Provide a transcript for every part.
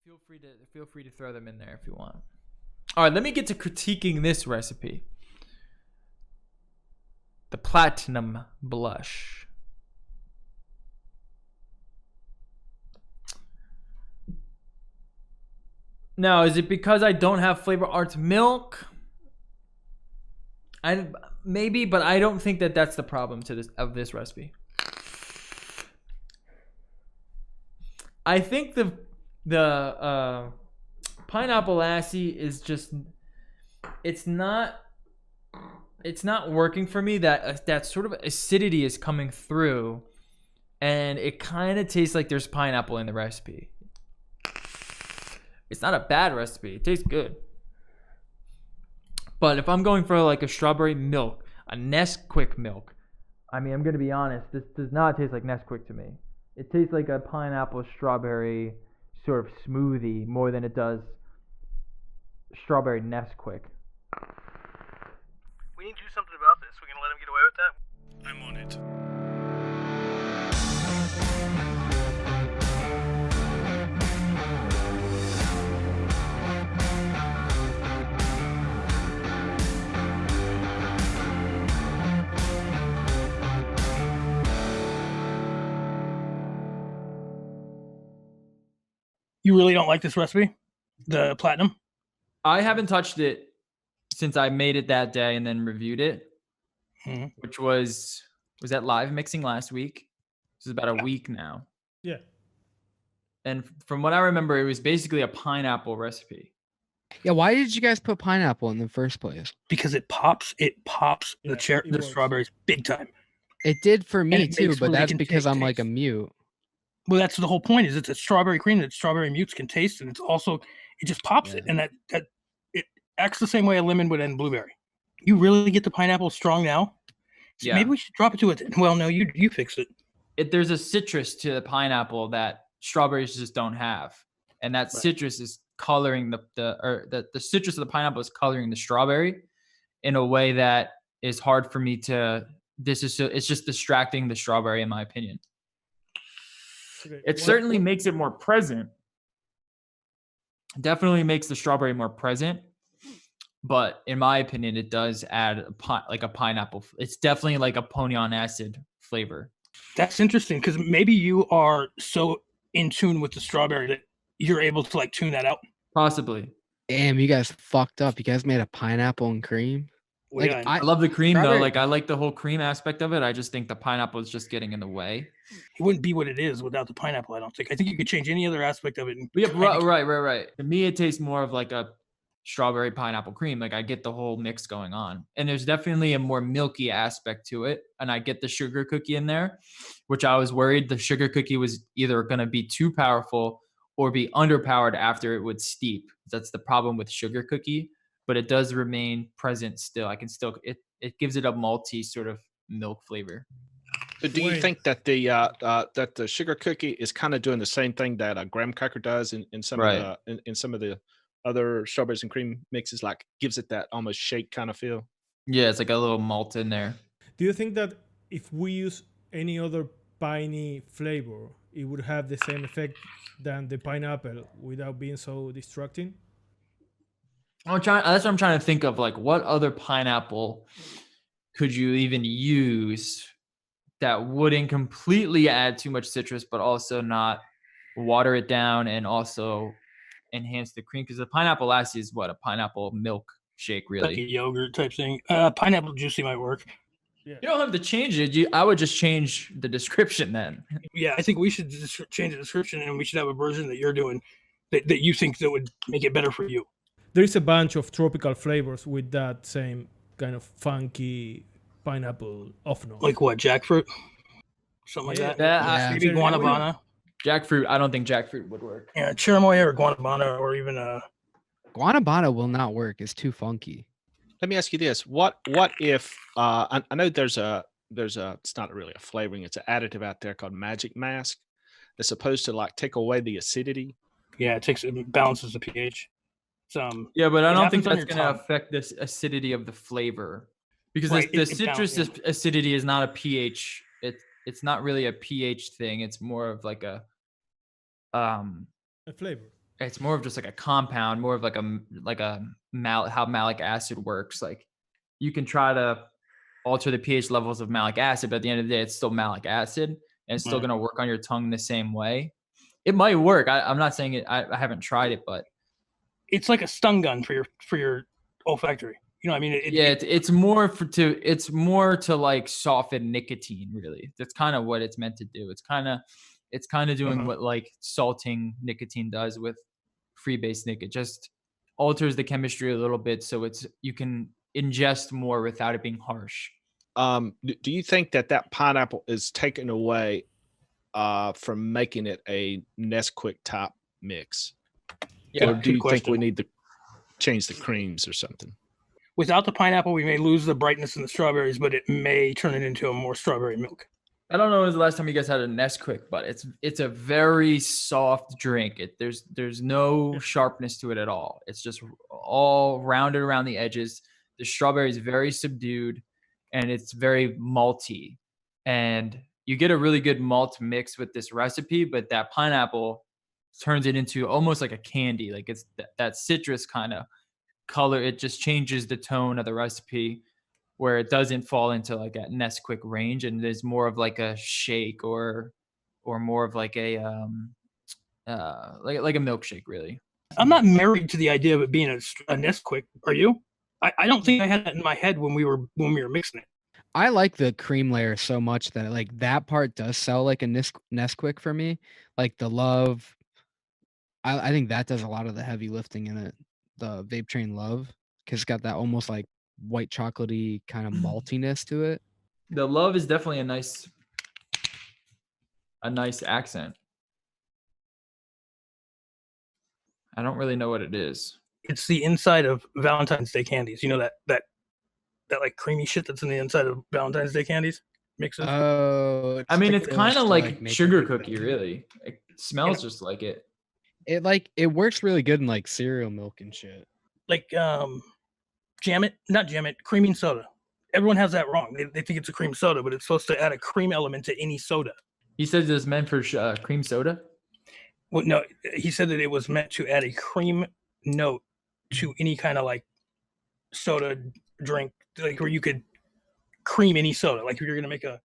Feel free to throw them in there if you want. All right, let me get to critiquing this recipe. The platinum blush. Now, is it because I don't have Flavor Arts milk? Maybe, but I don't think that that's the problem of this recipe. I think the pineapple lassi is just it's not working for me. That sort of acidity is coming through, and it kind of tastes like there's pineapple in the recipe. It's not a bad recipe. It tastes good. But if I'm going for like a strawberry milk, a Nesquik milk, I mean, I'm going to be honest, this does not taste like Nesquik to me. It tastes like a pineapple strawberry sort of smoothie more than it does strawberry Nesquik. We need to do something about this. We're going to let him get away with that? I'm on it. You really don't like this recipe? The platinum? I haven't touched it since I made it that day and then reviewed it, which was that live mixing last week? This is about a week now. Yeah. And from what I remember, it was basically a pineapple recipe. Yeah, why did you guys put pineapple in the first place? Because it pops the strawberries big time. It did for me it too, makes but really that's because I'm taste. like a mute. Well, that's the whole point. Is it's a strawberry cream that strawberry mutes can taste, and it's also it just pops it, and that it acts the same way a lemon would and blueberry. You really get the pineapple strong now. So Yeah. Maybe we should drop it to it. Well, no, you fix it. There's a citrus to the pineapple that strawberries just don't have, and that citrus is coloring the citrus of the pineapple is coloring the strawberry in a way that is hard for me to. It's just distracting the strawberry, in my opinion. Okay. It certainly makes it more present. Definitely makes the strawberry more present. But in my opinion, it does add like a pineapple. It's definitely like a pony on acid flavor. That's interesting because maybe you are so in tune with the strawberry that you're able to like tune that out. Possibly. Damn, you guys fucked up. You guys made a pineapple and cream. Well, Like yeah, I love the cream though. strawberry- Like I like the whole cream aspect of it. I just think the pineapple is just getting in the way. it wouldn't be what it is without the pineapple. I don't think. I think you could change any other aspect of it. And Yeah, kinda keep- right. To me, it tastes more of like a strawberry pineapple cream. Like I get the whole mix going on, and there's definitely a more milky aspect to it. And I get the sugar cookie in there, which I was worried the sugar cookie was either going to be too powerful or be underpowered after it would steep. That's the problem with sugar cookie, but it does remain present still. I can still it gives it a malty sort of milk flavor. So do you think that the sugar cookie is kind of doing the same thing that a graham cracker does in some of the in some of the other strawberries and cream mixes, like gives it that almost shake kind of feel? Yeah, it's like a little malt in there. Do you think that if we use any other piney flavor, it would have the same effect than the pineapple without being so distracting? That's what I'm trying to think of. Like, what other pineapple could you even use that wouldn't completely add too much citrus, but also not water it down and also enhance the cream? Because the pineapple lassi is what, a pineapple milkshake, really. like a yogurt type thing. Pineapple juicy might work. Yeah. You don't have to change it. I would just change the description then. Yeah, I think we should just change the description, and we should have a version that you're doing that you think that would make it better for you. There is a bunch of tropical flavors with that same kind of funky pineapple off note. Like what, jackfruit? Something like that. Yeah, Maybe Cherry guanabana. Jackfruit. I don't think jackfruit would work. Yeah, cherimoya or guanabana or even Guanabana will not work. It's too funky. Let me ask you this: what if I know there's a it's not really a flavoring, it's an additive out there called Magic Mask that's supposed to like take away the acidity. yeah, it balances the pH. Yeah, but I It don't think happens on that's your going to tongue. affect this acidity of the flavor, because Right, the it citrus balances. acidity is not a pH. It's not really a pH thing. It's more of like a a flavor. it's more of just like a compound, more of like how malic acid works. Like you can try to alter the pH levels of malic acid, but at the end of the day, it's still malic acid, and it's still going to work on your tongue the same way. It might work. I'm not saying it. I haven't tried it, but it's like a stun gun for your olfactory. You know what I mean? It's more to like soften nicotine, really. That's kind of what it's meant to do. It's kind of doing what like salting nicotine does with free-base nic. It just alters the chemistry a little bit, so you can ingest more without it being harsh. Do you think that pineapple is taken away from making it a Nesquik type mix? Yeah, or do you think we need to change the creams or something? Without the pineapple, we may lose the brightness in the strawberries, but it may turn it into a more strawberry milk. I don't know when was the last time you guys had a Nesquik, but it's a very soft drink. There's no sharpness to it at all. It's just all rounded around the edges. The strawberry is very subdued, and it's very malty. And you get a really good malt mix with this recipe, but that pineapple turns it into almost like a candy. Like it's that citrus kind of color. It just changes the tone of the recipe, where it doesn't fall into like a Nesquik range, and there's more of like a shake or more of like a like a milkshake, really. I'm not married to the idea of it being a Nesquik. Are you? I don't think I had that in my head when we were mixing it. I like the cream layer so much that like that part does sell like a Nesquik for me. Like the Love, I think that does a lot of the heavy lifting in it. The Vape Train Love, because it's got that almost like white chocolatey kind of maltiness to it. The Love is definitely a nice accent. I don't really know what it is. It's the inside of Valentine's Day candies. You know that like creamy shit that's in the inside of Valentine's Day candies mixes. Oh, I mean, it's kind of like sugar cookie, really. It smells just like it. It works really good in like cereal milk and shit. Like not jam it, creaming soda. Everyone has that wrong. They think it's a cream soda, but it's supposed to add a cream element to any soda. He says it's meant for cream soda. Well, no, he said that it was meant to add a cream note to any kind of like soda drink, like where you could cream any soda. Like if you're gonna make a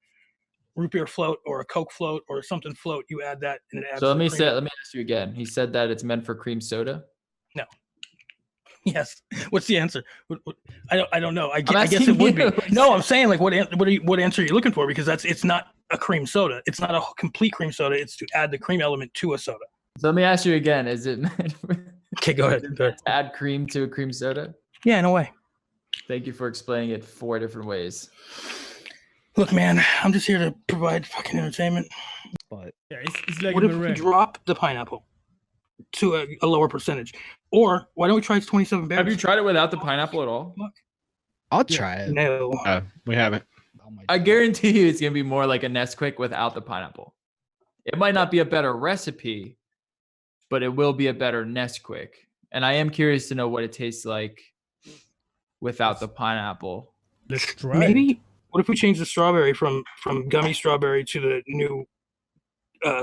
root beer float or a Coke float or something float, you add that and it adds. So let me ask you again. He said that it's meant for cream soda. No. Yes. What's the answer? I don't know. I guess it would be. No, I'm saying like what answer are you looking for? Because it's not a cream soda. It's not a complete cream soda. It's to add the cream element to a soda. So let me ask you again. Is it meant okay, go ahead. To add cream to a cream soda? Yeah, in a way. Thank you for explaining it 4 different ways. Look, man, I'm just here to provide fucking entertainment. But yeah, it's like what if we drop the pineapple to a lower percentage? Or why don't we try 27 berries? Have you tried it without the pineapple at all? I'll try it. No. We haven't. I guarantee you it's going to be more like a Nesquik without the pineapple. It might not be a better recipe, but it will be a better Nesquik. And I am curious to know what it tastes like without the pineapple. Let's try Maybe. What if we change the strawberry from gummy strawberry to the new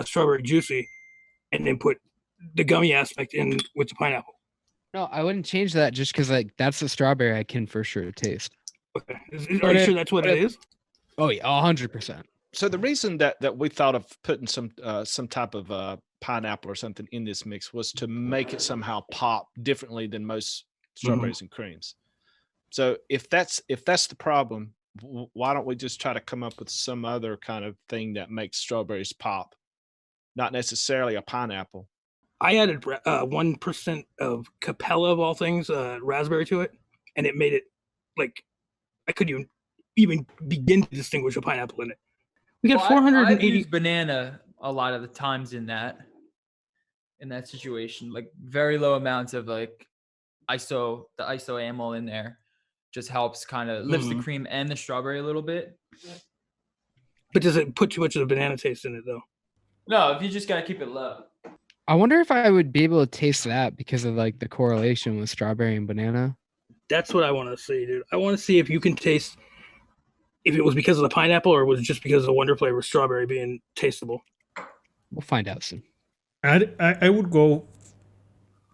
strawberry juicy, and then put the gummy aspect in with the pineapple? No, I wouldn't change that just because like that's the strawberry I can for sure taste. Okay. Are you sure that's what it is? Oh yeah, 100%. So the reason that we thought of putting some type of pineapple or something in this mix was to make it somehow pop differently than most strawberries and creams. So if that's the problem, why don't we just try to come up with some other kind of thing that makes strawberries pop, not necessarily a pineapple? I added 1% of Capella of all things, raspberry to it, and it made it like I couldn't even begin to distinguish a pineapple in it. We got 480 I've used banana a lot of the times in that situation, like very low amounts of like the isoamyl in there just helps kind of lifts the cream and the strawberry a little bit. But does it put too much of the banana taste in it though? No, if you just gotta keep it low. I wonder if I would be able to taste that because of like the correlation with strawberry and banana. That's what I want to see, dude. I want to see if you can taste if it was because of the pineapple or was it just because of the Wonder Flavor strawberry being tasteable. We'll find out soon. I would go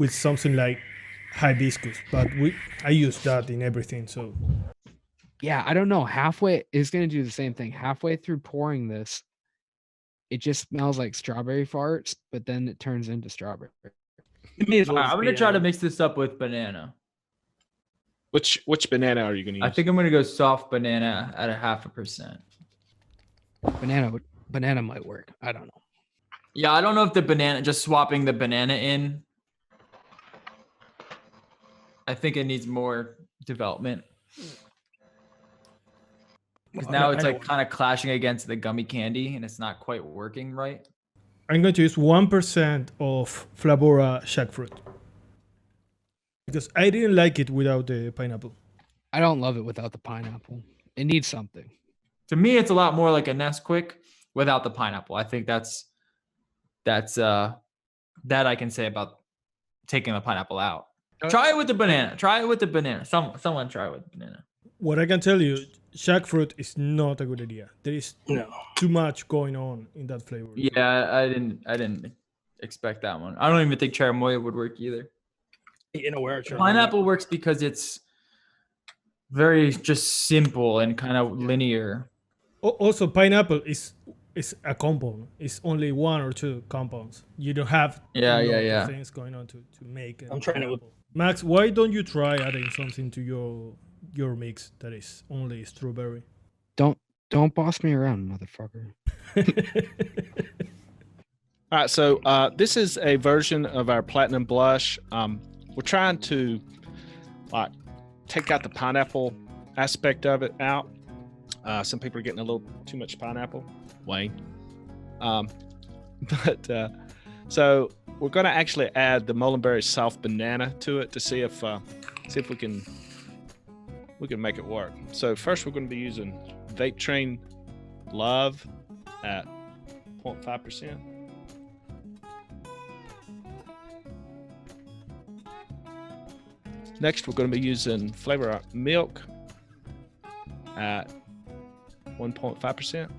with something like hibiscus, but I use that in everything. So Yeah, I don't know. Halfway is going to do the same thing. Halfway through pouring this, it just smells like strawberry farts, but then it turns into strawberry. It may as well I'm just gonna be, try to mix this up with banana. Which banana are you going to use? I think I'm gonna go soft banana at 0.5%. Banana might work. I don't know. Yeah, I don't know if the banana, just swapping the banana in, I think it needs more development. Because now it's like kind of clashing against the gummy candy and it's not quite working right. I'm going to use 1% of Flavora jackfruit because I didn't like it without the pineapple. I don't love it without the pineapple. It needs something. To me, it's a lot more like a Nesquik without the pineapple. I think that's that I can say about taking the pineapple out. Try it with the banana. Try it with the banana. Someone try it with banana. What I can tell you, jackfruit is not a good idea. There is too much going on in that flavor. Yeah, I didn't expect that one. I don't even think cherimoya would work either. Pineapple works because it's very just simple and kind of linear. Also, pineapple is a compound. It's only 1 or 2 compounds. You don't have things going on to make it. I'm trying to. Max, why don't you try adding something to your mix that is only strawberry? Don't boss me around, motherfucker. All right, so this is a version of our platinum blush. We're trying to take out the pineapple aspect of it out. Some people are getting a little too much pineapple, Wayne. So we're going to actually add the Mullenberry soft banana to it to see if we can make it work. So first we're going to be using Vape Train Love at 0.5%. Next, we're going to be using Flavor Milk at 1.5%.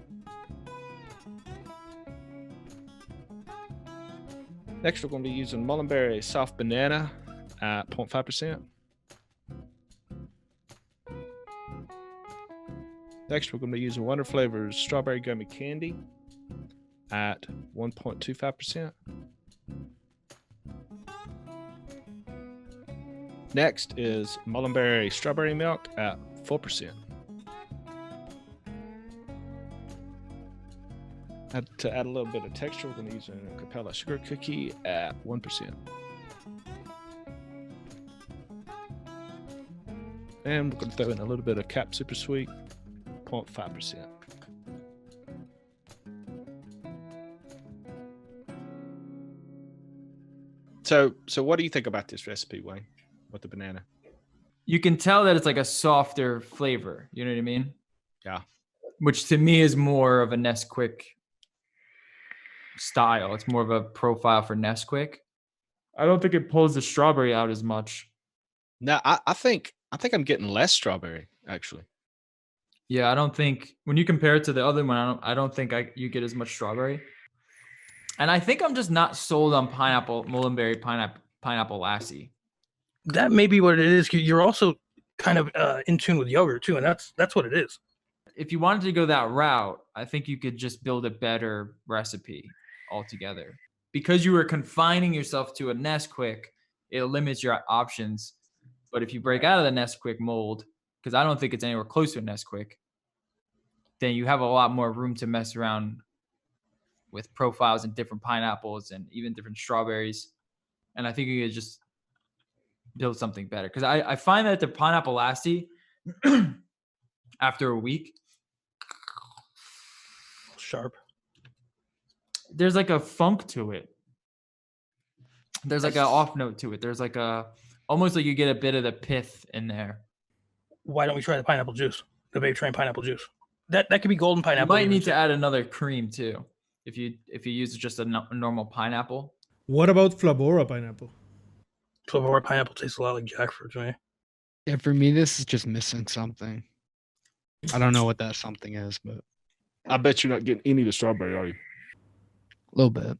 Next, we're going to be using Mullenberry Soft Banana at 0.5%. Next, we're going to be using Wonder Flavors Strawberry Gummy Candy at 1.25%. Next is Mullenberry Strawberry Milk at 4%. To add a little bit of texture, we're going to use a Capella Sugar Cookie at 1%. And we're going to throw in a little bit of Cap Super Sweet, 0.5%. So what do you think about this recipe, Wayne, with the banana? You can tell that it's like a softer flavor. You know what I mean? Yeah. Which to me is more of a Nesquik style. It's more of a profile for Nesquik. I don't think it pulls the strawberry out as much. No, I think I'm getting less strawberry actually. Yeah, I don't think when you compare it to the other one, I don't think you get as much strawberry. And I think I'm just not sold on Mullenberry pineapple lassi. That may be what it is. You're also kind of in tune with yogurt too, and that's what it is. If you wanted to go that route, I think you could just build a better recipe altogether. Because you were confining yourself to a Nesquik, it limits your options. But if you break out of the Nesquik mold, because I don't think it's anywhere close to a Nesquik, then you have a lot more room to mess around with profiles and different pineapples and even different strawberries. And I think you could just build something better. Because I find that the pineapple lassi, after a week, sharp. There's like a funk to it. There's like an off note to it. There's like almost like you get a bit of the pith in there. Why don't we try the pineapple juice? The Vape Train pineapple juice. That could be golden pineapple. You might need to add another cream too, if you use just a normal pineapple. What about Flavora pineapple? Flavora pineapple tastes a lot like jackfruit to me. Yeah, for me, this is just missing something. I don't know what that something is, but I bet you're not getting any of the strawberry, are you? A little bit.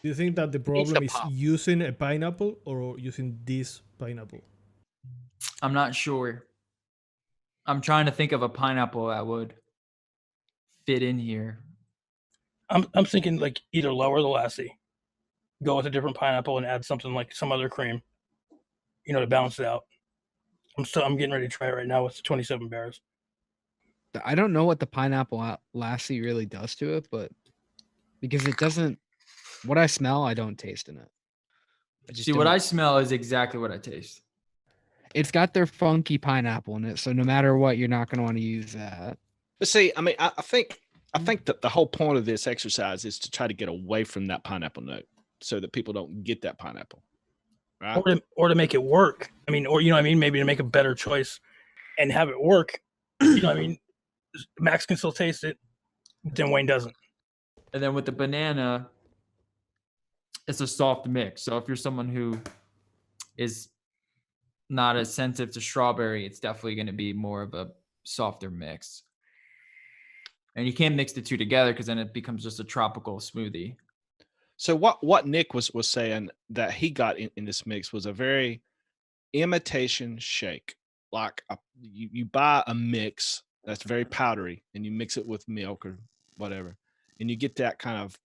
Do you think that the needs problem to is pop. using a pineapple or using this pineapple? I'm not sure. I'm trying to think of a pineapple that would fit in here. I'm thinking like either lower the lassie, go with a different pineapple, and add something like some other cream, to balance it out. I'm getting ready to try it right now with the 27 bears. I don't know what the pineapple lassie really does to it, but because it doesn't, what I smell, I don't taste in it. See, what I smell is exactly what I taste. It's got their funky pineapple in it, so no matter what, you're not going to want to use that. But see, I mean, I think that the whole point of this exercise is to try to get away from that pineapple note, so that people don't get that pineapple, right? Or to make it work. I mean, or maybe to make a better choice and have it work. Max can still taste it, but then Wayne doesn't. And then with the banana, it's a soft mix. So if you're someone who is not as sensitive to strawberry, it's definitely going to be more of a softer mix. And you can't mix the two together because then it becomes just a tropical smoothie. So what Nick was saying that he got in this mix was a very imitation shake. Like you buy a mix that's very powdery and you mix it with milk or whatever, and you get that kind of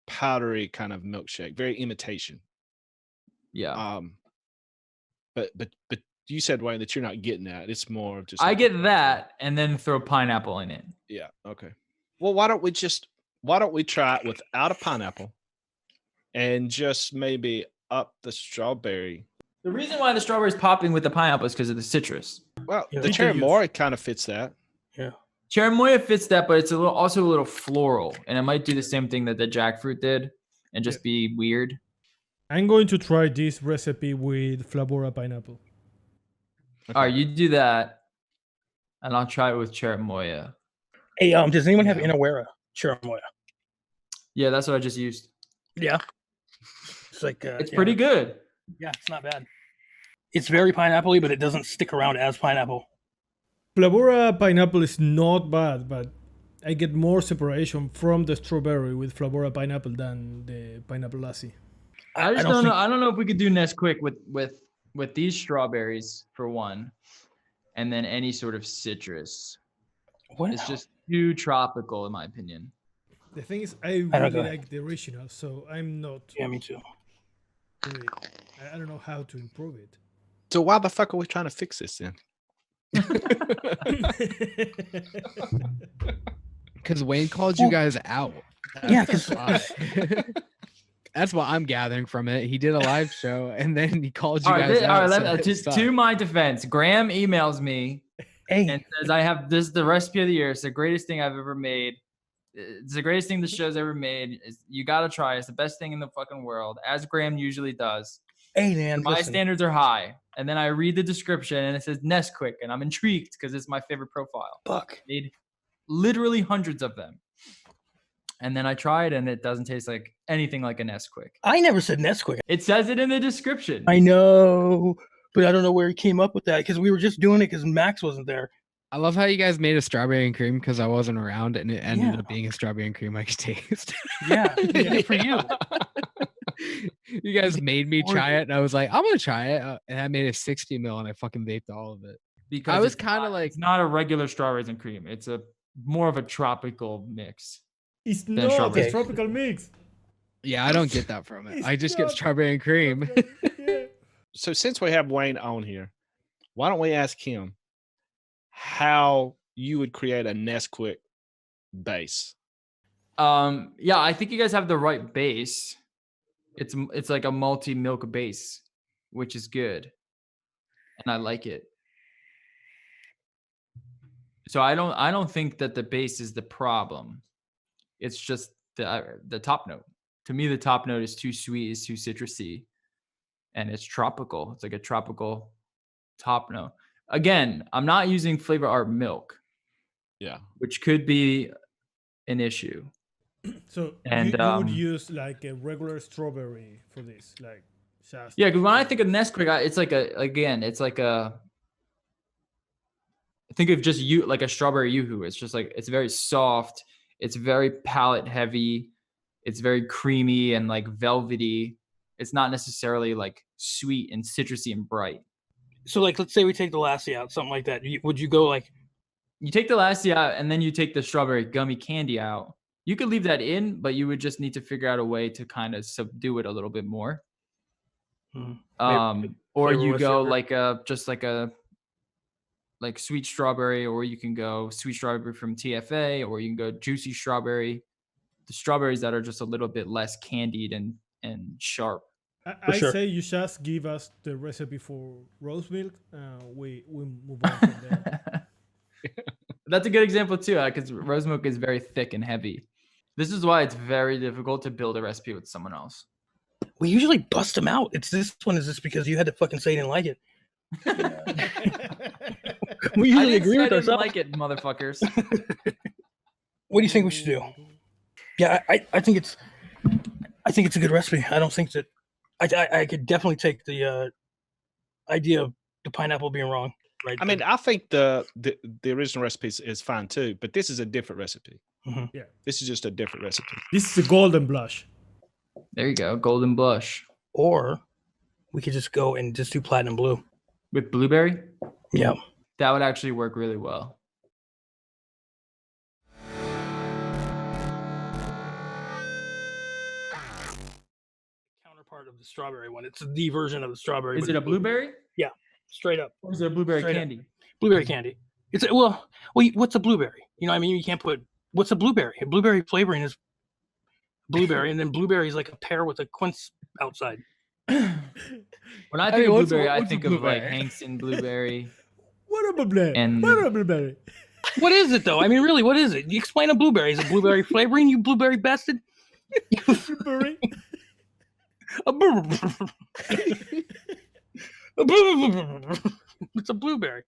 powdery kind of milkshake, very imitation. Yeah. But you said, Wayne, that you're not getting that. It's more of just. I get that and then throw pineapple in it. Yeah. Okay. Well, why don't we try it without a pineapple and just maybe up the strawberry? The reason why the strawberry is popping with the pineapple is because of the citrus. Well, Yeah, the we cherry can Mori kind of fits that. Yeah. Cherimoya fits that, but it's also a little floral, and it might do the same thing that the jackfruit did and just be weird. I'm going to try this recipe with Flavora pineapple. Okay. All right, you do that, and I'll try it with Cherimoya. Hey, does anyone have Inawera Cherimoya? Yeah, that's what I just used. Yeah. It's like it's pretty good. Yeah, it's not bad. It's very pineapple-y, but it doesn't stick around as pineapple. Flavora pineapple is not bad, but I get more separation from the strawberry with Flavora pineapple than the pineapple lassi. I don't know. I don't know if we could do Nesquik with these strawberries for one, and then any sort of citrus. It's just too tropical, in my opinion. The thing is, I really like the original, so I'm not. Yeah, me too. Really, I don't know how to improve it. So why the fuck are we trying to fix this then? Because Wayne called you guys out. Because that's what I'm gathering from it. He did a live show and then he called you guys out. All right, just to my defense, Graham emails me and says, "I have this the recipe of the year. It's the greatest thing I've ever made. It's the greatest thing the show's ever made. You got to try it. It's the best thing in the fucking world," as Graham usually does. Hey, man. My standards are high. And then I read the description and it says Nesquik, and I'm intrigued because it's my favorite profile. Fuck. Made literally hundreds of them. And then I tried and it doesn't taste like anything like a Nesquik. I never said Nesquik. It says it in the description. I know, but I don't know where he came up with that because we were just doing it because Max wasn't there. I love how you guys made a strawberry and cream because I wasn't around and it ended up being a strawberry and cream I could taste. Yeah, for you. You guys made me try it and I was like, I'm going to try it. And I made a 60 mil and I fucking vaped all of it. Because I was kind of like, it's not a regular strawberries and cream. It's a more of a tropical mix. It's not a tropical mix. Yeah, I don't get that from it. I just get strawberry and cream. So since we have Wayne on here, why don't we ask him how you would create a Nesquik base? Yeah, I think you guys have the right base. It's like a multi-milk base, which is good. And I like it. So I don't think that the base is the problem. It's just the top note. To me, the top note is too sweet, it's too citrusy, and it's tropical. It's like a tropical top note. Again, I'm not using Flavor Art milk. Yeah. Which could be an issue. So and you would use like a regular strawberry for this, like just because when I think of Nesquik, it's like I think of just like a strawberry yoo-hoo. It's just like it's very soft. It's very palate heavy. It's very creamy and like velvety. It's not necessarily like sweet and citrusy and bright. So like, let's say we take the lassi out, something like that. Would you go like? You take the lassi out and then you take the strawberry gummy candy out. You could leave that in, but you would just need to figure out a way to kind of subdue it a little bit more. Or you go like like sweet strawberry, or you can go sweet strawberry from TFA, or you can go juicy strawberry. The strawberries that are just a little bit less candied and sharp. I say you just give us the recipe for rose milk. We move on from there. That's a good example too, because rose milk is very thick and heavy. This is why it's very difficult to build a recipe with someone else. We usually bust them out. It's this one is just because you had to fucking say you didn't like it. We usually agree with ourselves. I didn't like it, motherfuckers. What do you think we should do? Yeah, I think it's a good recipe. I don't think that I could definitely take the idea of the pineapple being wrong. Right. I mean, I think the original recipe is fine too, but this is a different recipe. Mm-hmm. Yeah, this is just a different recipe. This is a golden blush. There you go, golden blush. Or we could just go and just do platinum blue with blueberry. Yeah, that would actually work really well. Counterpart of the strawberry one. It's the version of the strawberry. Is it a blueberry? Yeah, straight up. Or is it a blueberry candy? Blueberry candy. It's well, what's a blueberry? You know, I mean, you can't put what's a blueberry? A blueberry flavoring is blueberry, and then blueberry is like a pear with a quince outside. When I think of blueberry, I think of like Hankson blueberry. What a blueberry? And what a blueberry? What is it though? I mean, really, what is it? You explain a blueberry. Is it blueberry flavoring? You blueberry bastard. Blueberry. It's a blueberry.